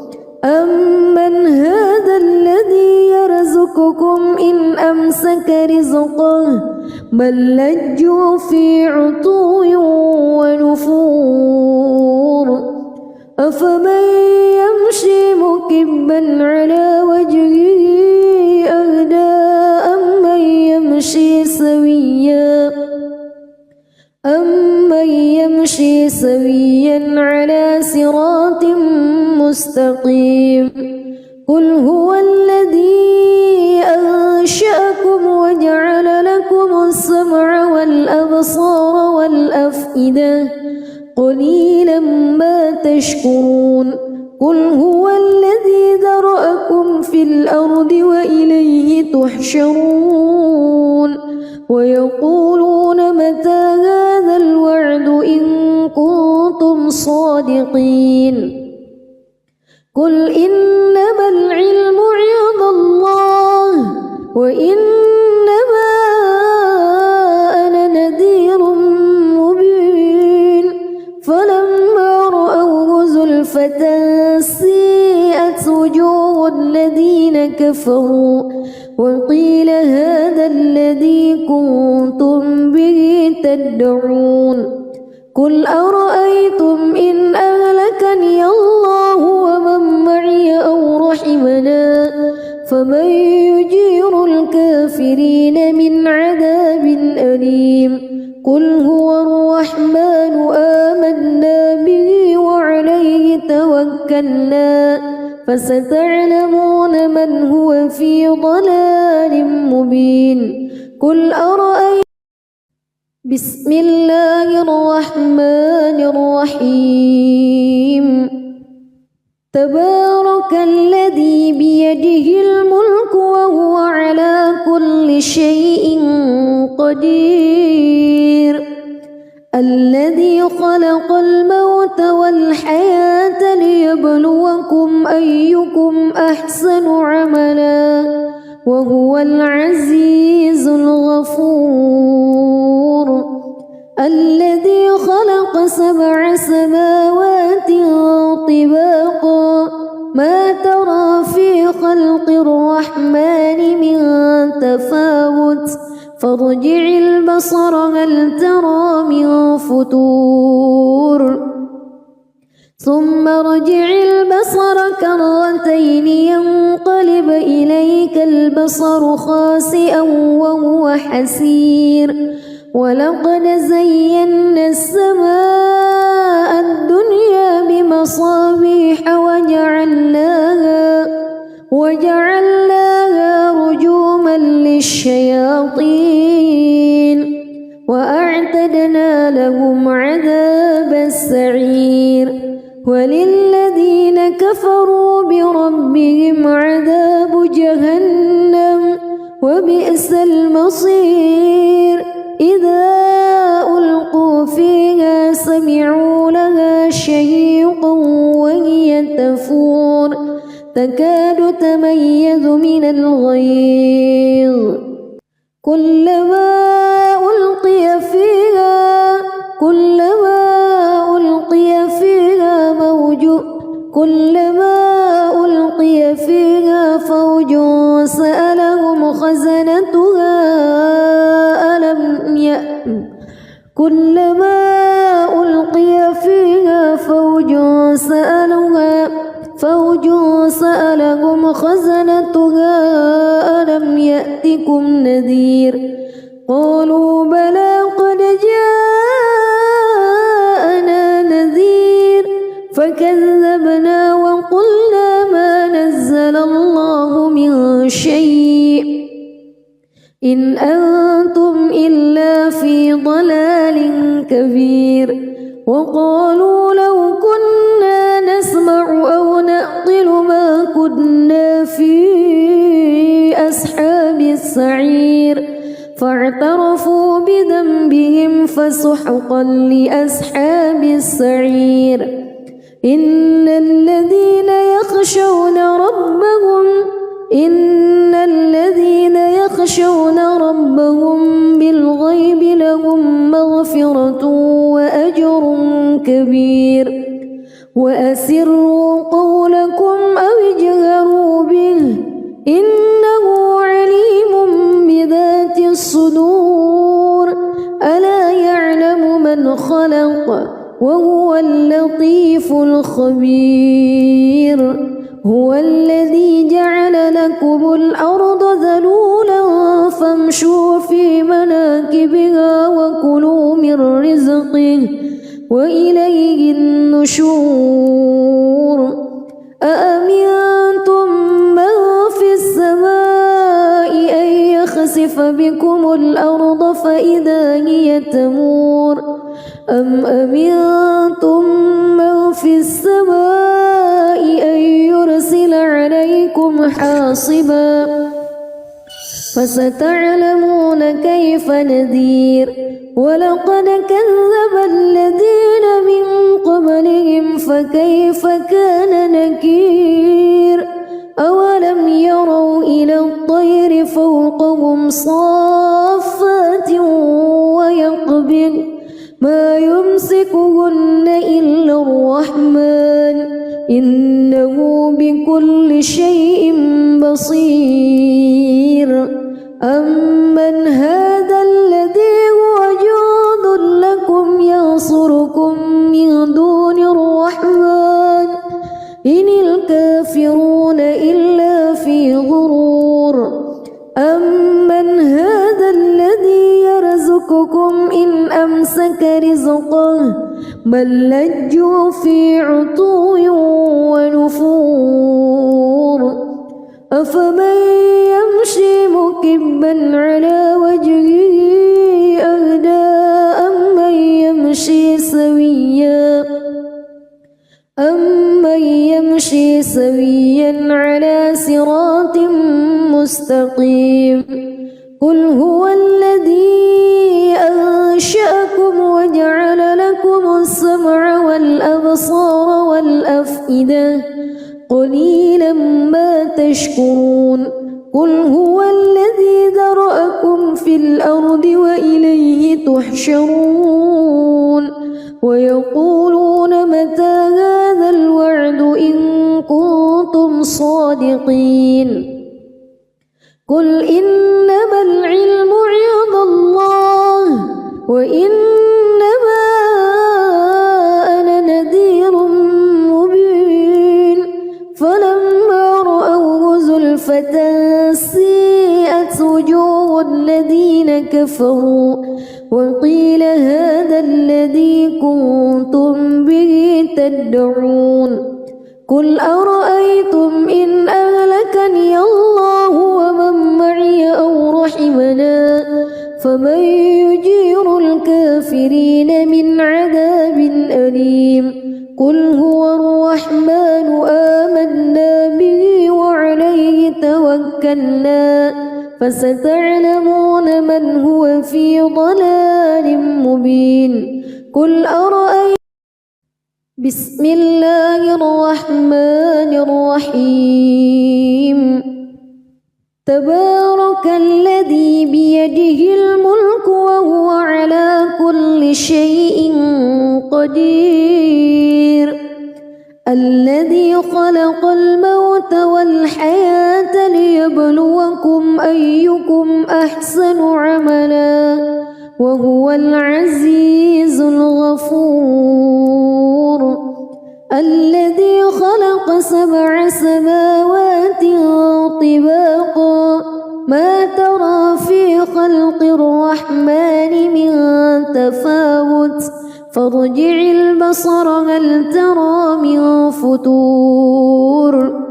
أمن هذا الذي يرزقكم إن أمسك رزقه بل لجوا في عتو ونفور أفمن يمشي مكبا على وجهه أهدى أمن يمشي سويا على صراط مستقيم قل هو الذي أنشأكم وجعل لكم السمع والأبصار والأفئدة قليلا ما تشكرون قل هو الذي ذرأكم في الأرض وإليه تحشرون ويقولون متى هذا الوعد إن كنتم صادقين قل إنما العلم عند الله وإنما أنا نذير مبين فلما رأوه زلفة سيئت وجوه الذين كفروا وقيل هذا الذي كنتم به تدعون قل أرأيتم إن أهلكني الله ومن معي أو رحمنا فمن يجير الكافرين من عذاب أليم قل هو الرحمن آمنا به وعليه توكلنا فستعلمون من هو في ضلال مبين قل أرأيتم بسم الله الرحمن الرحيم تبارك الذي بيده الملك وهو على كل شيء قدير الذي خلق الموت والحياة ليبلوكم أيكم أحسن عملا وهو العزيز الغفور الذي خلق 7 سماوات طباقا ما ترى في خلق الرحمن من تفاوت فارجع البصر هل ترى من فتور ثم ارجع البصر كرتين ينقلب إليك البصر خاسئا وهو حسير ولقد زينا السماء الدنيا بمصابيح وجعلناها رجوما للشياطين وأعتدنا لهم عذاب السعير وللذين كفروا بربهم عذاب جهنم وبئس المصير إذا ألقوا فيها سمعوا لها شهيقا وهي تفور تكاد تميز من الغيظ كلما ألقي فيها فوج سألهم خزنتها كلما ألقي فيها فوج سألهم خزنتها ألم يأتكم نذير قالوا بلى قد جاءنا نذير فكذبنا وقلنا ما نزل الله من شيء إن أنتم إلا في ضلال كبير وقالوا لو كنا نسمع أو نعقل ما فسحقا لأصحاب السعير إن الذين يخشون ربهم بالغيب لهم مغفرة وأجر كبير وأسروا قولكم أو اجهروا به إنه عليم بذات الصدور ألا يعلم من خلق وهو اللطيف الخبير هو الذي جعل لكم الأرض ذلولا فامشوا في مناكبها وكلوا من رزقه وإليه النشور أأمنتم من في السماء أن يخسف بكم الأرض فإذا هي تمور أم أمنتم من في السماء أن يرسل عليكم حاصبا فستعلمون كيف نذير ولقد كذب الذين من قبلهم فكيف كان نكير أولم يروا إلى الطير فوقهم صافات ويقبض ما يمسكهن إلا الرحمن إنه بكل شيء بصير أمن هذا الذي هو جند لكم ينصركم من دون الرحمن إن الكافرون إلا في غرور أمن هذا الذي يرزقكم إن أمسك رزقه بل لجوا في عتو ونفور أفمن يمشي مكبا على وجهه أهدى أمن يمشي سويا على صراط مستقيم قل هو الذي أنشأكم وجعل لكم السمع والأبصار والأفئدة قليلا ما تشكرون قل هو الذي ذرأكم في الأرض وإليه تحشرون ويقولون متى هذا الوعد إن كنتم صادقين قل إنما العلم عند الله وإنما أنا نذير مبين فلما رأوه زلفة سيئت وجوه الذين كفروا وقيل هذا الذي كنتم به تدعون قل أرأيتم إن أهلكني الله ومن معي أو رحمنا فمن يجير الكافرين من عذاب أليم قل هو الرحمن آمنا به وعليه توكلنا فستعلمون من هو في ضلال مبين قل أرأيتم بسم الله الرحمن الرحيم تبارك الذي بيده الملك وهو على كل شيء قدير الذي خلق الموت والحياة ليبلوكم أيكم أحسن عملا وهو العزيز الغفور الذي خلق 7 سماوات طباقا ما ترى في خلق الرحمن من تفاوت فارجع البصر هل ترى من فتور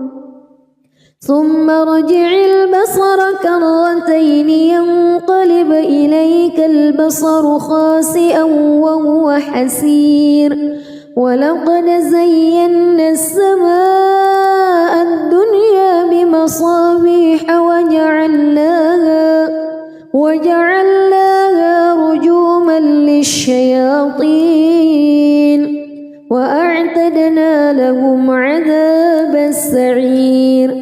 ثم ارجع البصر كرتين ينقلب إليك البصر خاسئا وهو حسير ولقد زينا السماء الدنيا بمصابيح وجعلناها رجوما الشياطين وأعتدنا لهم عذاب السعير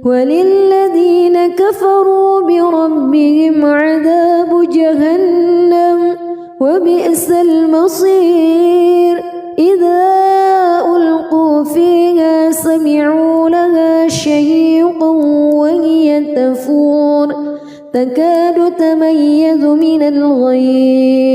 وللذين كفروا بربهم عذاب جهنم وبئس المصير إذا ألقوا فيها سمعوا لها شهيقا وهي تفور تكاد تميز من الغيظ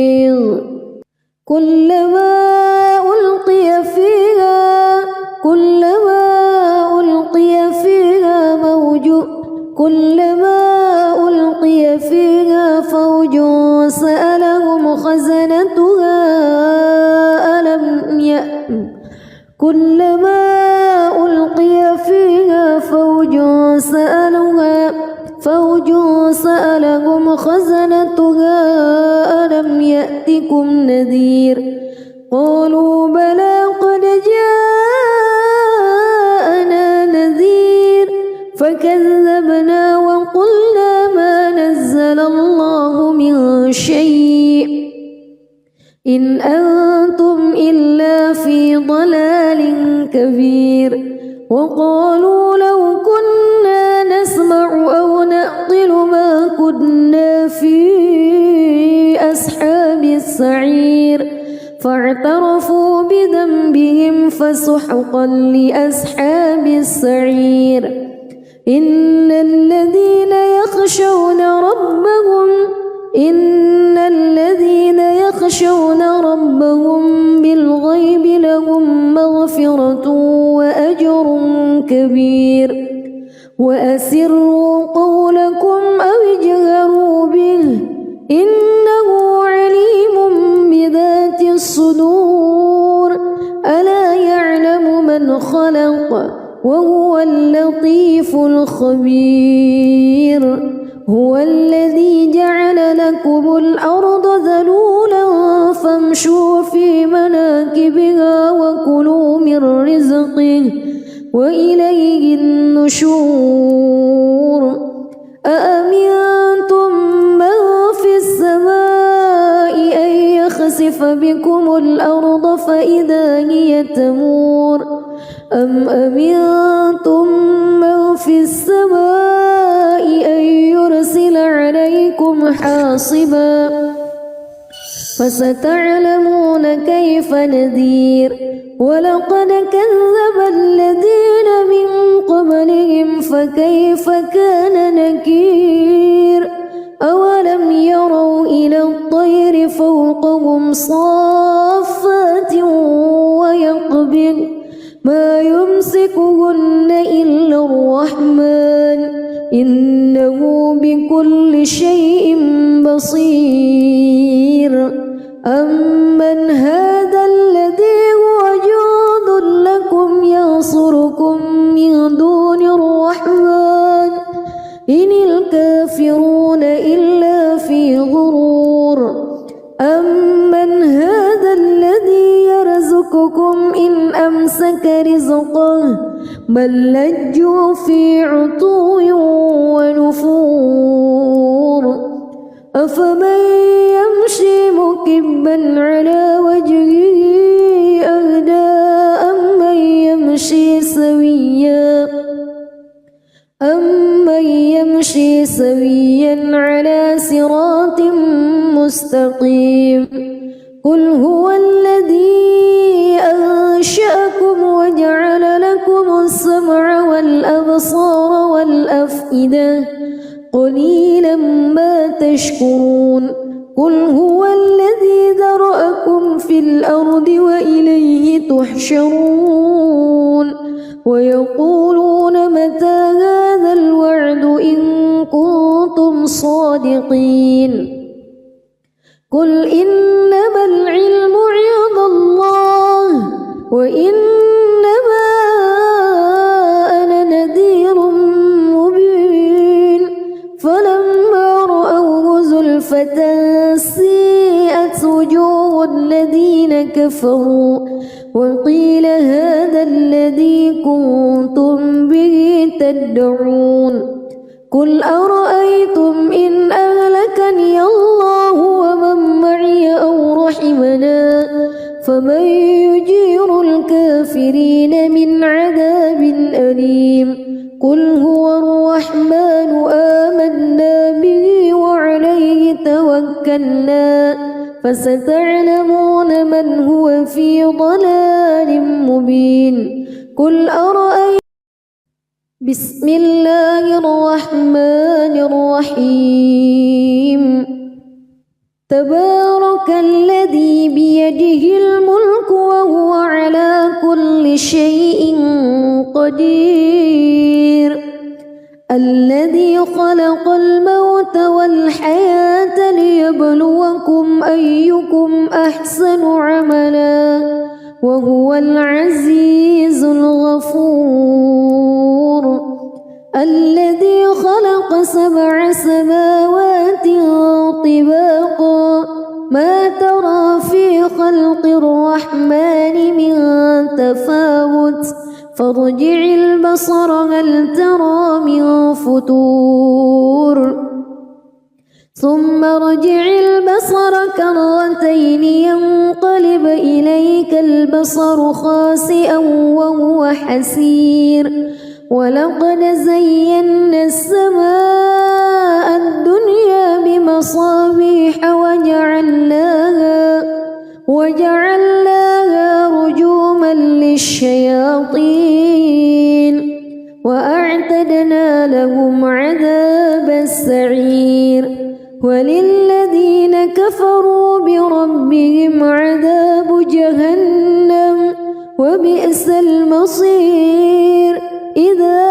كلما ألقي فيها فوج سألهم خزنتها ألم يأتكم نذير قالوا بلى قد جاءنا نذير فكذبنا وقلنا ما نزل الله من شيء إن أنتم إلا في ضلال كبير وقالوا لو كنا نسمع أو نعقل ما كنا في أصحاب السعير فاعترفوا بذنبهم فسحقا لأصحاب السعير إن الذين يخشون ربهم بالغيب لهم مغفرة وأجر كبير وأسروا قولكم أو اجهروا به إنه عليم بذات الصدور ألا يعلم من خلق وهو اللطيف الخبير هو الذي جعل لكم الأرض ذلولا فامشوا في مناكبها وكلوا من رزقه وإليه النشور أأمنتم من في السماء أن يخسف بكم الأرض فإذا هي تمور أم أمنتم من في السماء أن يرسل عليكم حاصبا فستعلمون كيف نذير ولقد كذب الذين من قبلهم فكيف كان نكير أولم يروا إلى الطير فوقهم صافات ويقبض ما يمسكهن إلا الرحمن إنه بكل شيء بصير أمن هذا الذي هو جند لكم ينصركم من دون الرحمن إن الكافرون إلا في غرور أمن هذا الذي يرزقكم إن أمسك رزقه بل لجوا في عتو ونفور أفمن يمشي مكبا على وجهه أهدى أمن يمشي سويا على صراط مستقيم قل هو الذي أنشأكم وجعل لكم السمع والأبصار والأفئدة قليلا ما تشكرون قل هو الذي ذرأكم في الأرض وإليه تحشرون ويقولون متى هذا الوعد إن كنتم صادقين قل إنما العلم عند الله وإنما أنا نذير مبين فلما رأوه زلفة سيئت وجوه الذين كفروا وقيل هذا الذي كنتم به تدعون قل أرأيتم إن أهلكني الله ومن معي أو رحمني رحمنا فمن يجير الكافرين من عذاب أليم قل هو الرحمن آمنا به وعليه توكلنا فستعلمون من هو في ضلال مبين قل أرأيتم بسم الله الرحمن الرحيم تبارك الذي بيده الملك وهو على كل شيء قدير الذي خلق الموت والحياة ليبلوكم أيكم أحسن عملا وهو العزيز الغفور الذي خلق 7 سماوات طباقا ما ترى في خلق الرحمن من تفاوت فارجع البصر هل ترى من فتور ثم ارجع البصر كرتين ينقلب إليك البصر خاسئا وهو حسير ولقد زينا السماء الدنيا بمصابيح وجعلناها رجوما للشياطين وأعتدنا لهم عذاب السعير وللذين كفروا بربهم عذاب جهنم وبئس المصير إذا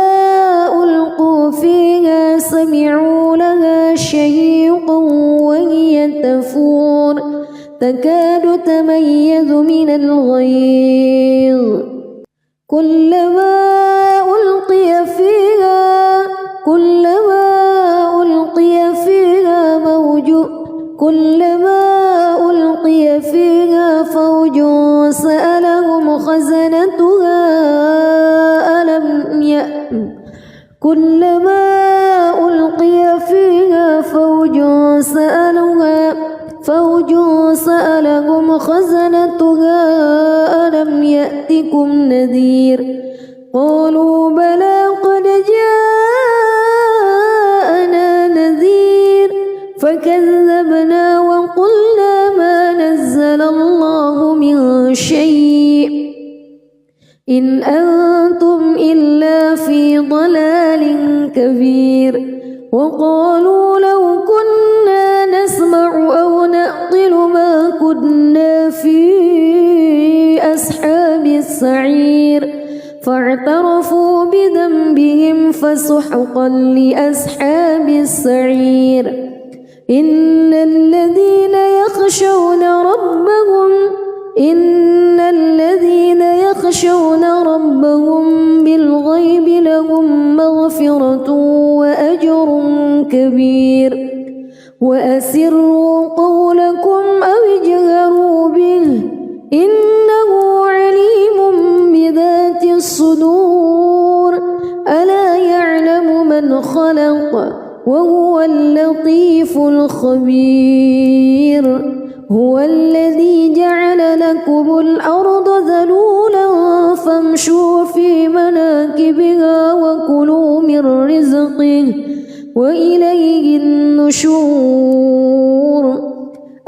ألقوا فيها سمعوا لها شهيقا وهي تفور تكاد تميز من الغيظ كلما ألقي فيها فوج سألهم خزنتها كلما ألقي فيها فوج سألهم خزنتها ألم يأتكم نذير قالوا بلى قد جاءنا نذير فكذبنا وقلنا ما نزل الله من شيء إن أنتم إلا في ضلال كبير وقالوا لو كنا نسمع أو نعقل ما كنا في أصحاب السعير فاعترفوا بذنبهم فسحقا لأصحاب السعير إن الذين يخشون ربهم بالغيب لهم مغفرة وأجر كبير وأسروا قولكم أو اجهروا به إنه عليم بذات الصدور ألا يعلم من خلق وهو اللطيف الخبير هو الذي جعل لكم الأرض ذلولا فامشوا في مناكبها وكلوا من رزقه وإليه النشور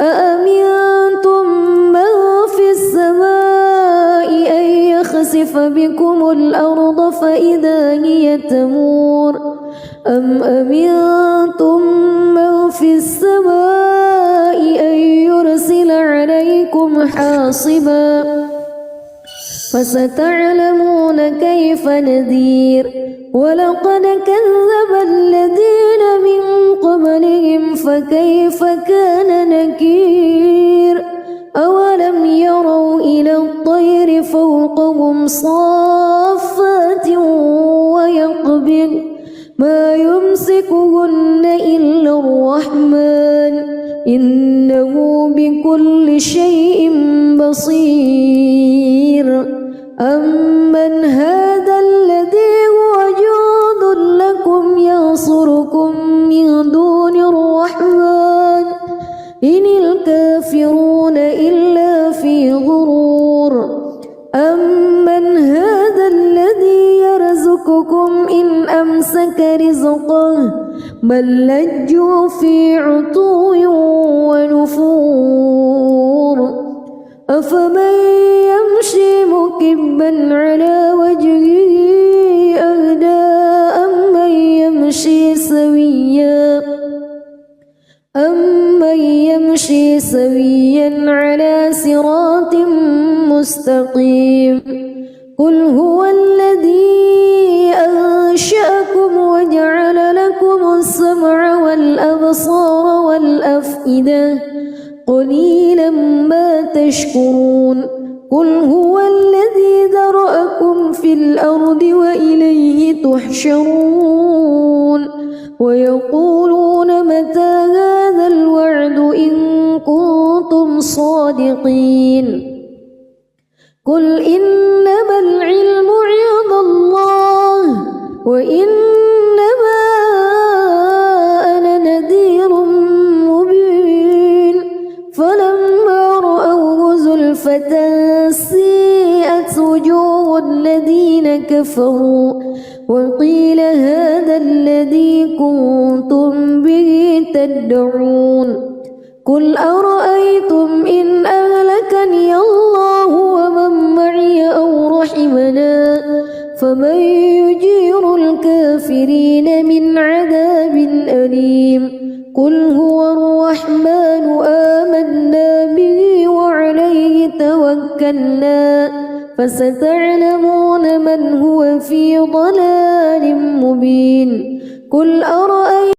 أأمنتم من في السماء أن يخسف بكم الأرض فإذا هي تمور أم أمنتم من في السماء أن يرسل عليكم حاصبا فستعلمون كيف نذير ولقد كذب الذين من قبلهم فكيف كان نكير أولم يروا إلى الطير فوقهم صافات ويقبض ما يمسكهن إلا الرحمن إنه بكل شيء بصير أمن هذا الذي هو جند لكم ينصركم من دون الرحمن إن الكافرون إلا بل لجوا في عتو ونفور أفمن يمشي مكبا على وجهه أهدى أمن يمشي سويا على صراط مستقيم قل هو الذي أنشأكم وجعل لكم السمع والأبصار والأفئدة قليلا ما تشكرون قل هو الذي ذرأكم في الأرض وإليه تحشرون ويقولون متى هذا الوعد إن كنتم صادقين قل إنما العلم عند الله وإنما أنا نذير مبين فلما رأوه زلفة سيئت وجوه الذين كفروا وقيل هذا الذي كنتم به تدعون قل أرأيتم إن أهلكني الله ومن معي أو رحمنا فمن يجير الكافرين من عذاب أليم قل هو الرحمن آمنا به وعليه توكلنا فستعلمون من هو في ضلال مبين قل أرأيتم